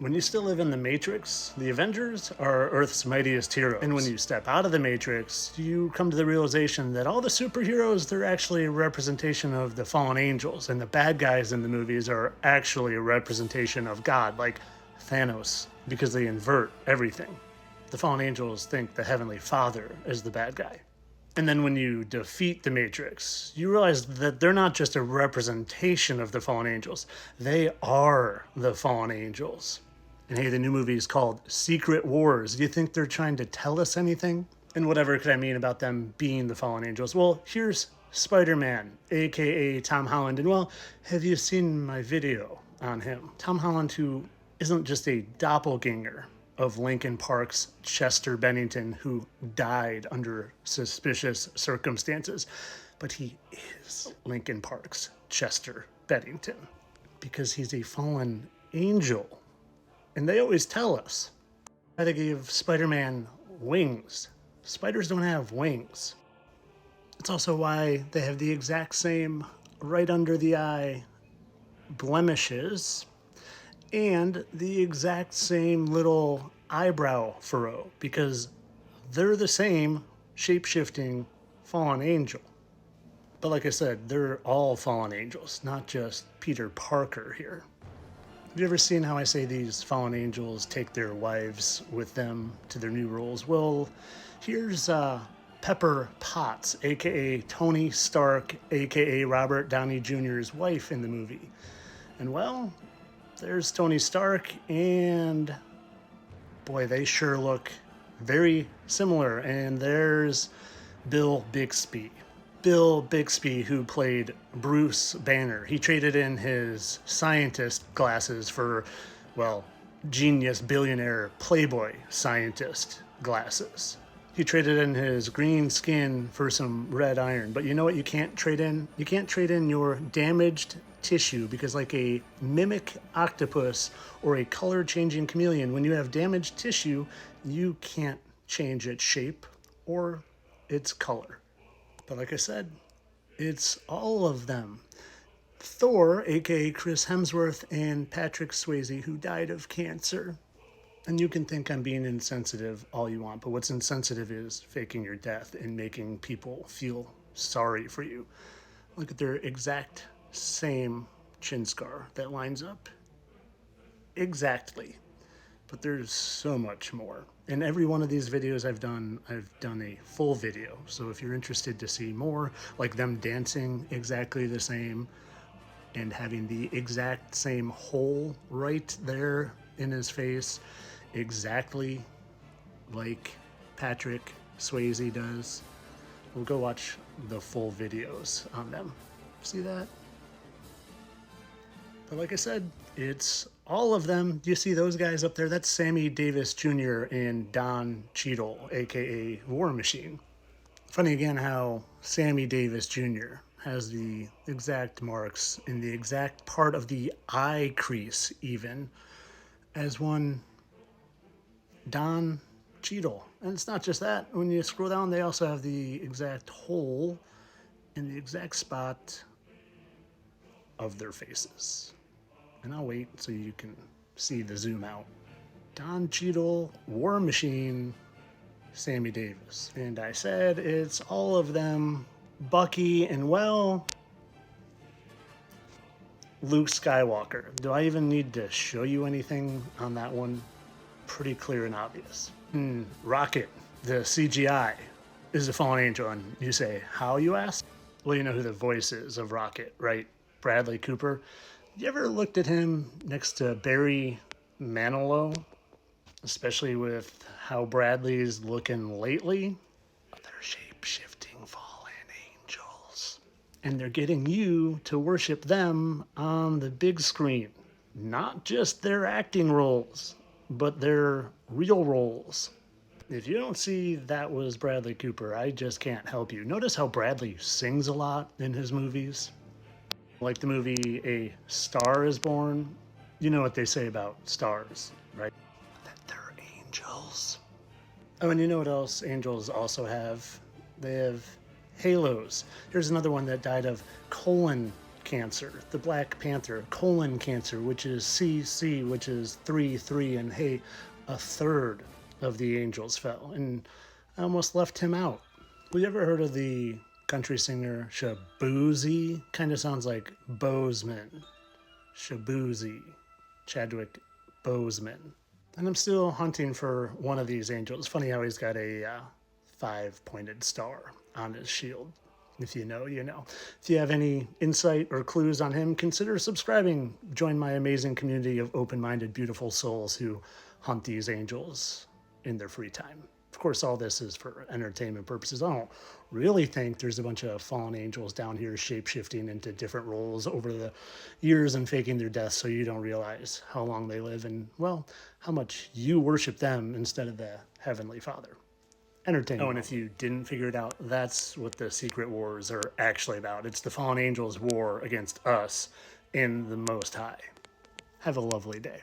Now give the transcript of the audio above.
When you still live in the Matrix, the Avengers are Earth's mightiest heroes. And when you step out of the Matrix, you come to the realization that all the superheroes, they're actually a representation of the fallen angels. And the bad guys in the movies are actually a representation of God, like Thanos, because they invert everything. The fallen angels think the Heavenly Father is the bad guy. And then when you defeat the Matrix, you realize that they're not just a representation of the fallen angels, they are the fallen angels. And hey, the new movie is called Secret Wars. Do you think they're trying to tell us anything? And whatever could I mean about them being the fallen angels? Well, here's Spider-Man, aka Tom Holland. And well, have you seen my video on him? Tom Holland, who isn't just a doppelganger of Linkin Park's Chester Bennington, who died under suspicious circumstances, but he is Linkin Park's Chester Bennington because he's a fallen angel. And they always tell us that they gave Spider-Man wings. Spiders don't have wings. It's also why they have the exact same right under the eye blemishes and the exact same little eyebrow furrow, because they're the same shape-shifting fallen angel. But like I said, they're all fallen angels, not just Peter Parker here. Have you ever seen how I say these fallen angels take their wives with them to their new roles? Well, here's Pepper Potts, aka Tony Stark, aka Robert Downey Jr.'s wife in the movie. And well, there's Tony Stark, and boy, they sure look very similar. And there's Bill Bixby. Bill Bixby, who played Bruce Banner. He traded in his scientist glasses for, well, genius, billionaire, playboy scientist glasses. He traded in his green skin for some red iron. But you know what you can't trade in? You can't trade in your damaged tissue, because like a mimic octopus or a color-changing chameleon, when you have damaged tissue, you can't change its shape or its color. But like I said, it's all of them. Thor, aka Chris Hemsworth, and Patrick Swayze, who died of cancer. And you can think I'm being insensitive all you want, but what's insensitive is faking your death and making people feel sorry for you. Look at their exact same chin scar that lines up exactly. But there's so much more. In every one of these videos I've done a full video. So if you're interested to see more, like them dancing exactly the same and having the exact same hole right there in his face, exactly like Patrick Swayze does, we'll go watch the full videos on them. See that? But like I said, it's all of them. Do you see those guys up there? That's Sammy Davis Jr. and Don Cheadle, aka War Machine. Funny again how Sammy Davis Jr. has the exact marks in the exact part of the eye crease, even, as one Don Cheadle. And it's not just that. When you scroll down, they also have the exact hole in the exact spot of their faces. And I'll wait so you can see the zoom out. Don Cheadle, War Machine, Sammy Davis. And I said it's all of them. Bucky and, well, Luke Skywalker. Do I even need to show you anything on that one? Pretty clear and obvious. Rocket, the CGI, is a fallen angel. And you say, how, you ask? Well, you know who the voice is of Rocket, right? Bradley Cooper. You ever looked at him next to Barry Manilow? Especially with how Bradley's looking lately? They're shape-shifting fallen angels. And they're getting you to worship them on the big screen. Not just their acting roles, but their real roles. If you don't see that was Bradley Cooper, I just can't help you. Notice how Bradley sings a lot in his movies. Like the movie A Star is Born. You know what they say about stars, right? That they're angels. Oh, and you know what else angels also have? They have halos. Here's another one that died of colon cancer, the Black Panther, colon cancer, which is CC, which is 3, and hey, a third of the angels fell, and I almost left him out. We ever heard of the country singer Shabuzi? Kind of sounds like Bozeman. Shabuzi, Chadwick Boseman. And I'm still hunting for one of these angels. Funny how he's got a 5-pointed star on his shield. If you know, you know. If you have any insight or clues on him, consider subscribing. Join my amazing community of open-minded, beautiful souls who hunt these angels in their free time. Of course, all this is for entertainment purposes. I don't really think there's a bunch of fallen angels down here shape-shifting into different roles over the years and faking their deaths so you don't realize how long they live and, well, how much you worship them instead of the Heavenly Father. Entertainment. Oh, and if you didn't figure it out, that's what the Secret Wars are actually about. It's the fallen angels' war against us in the Most High. Have a lovely day.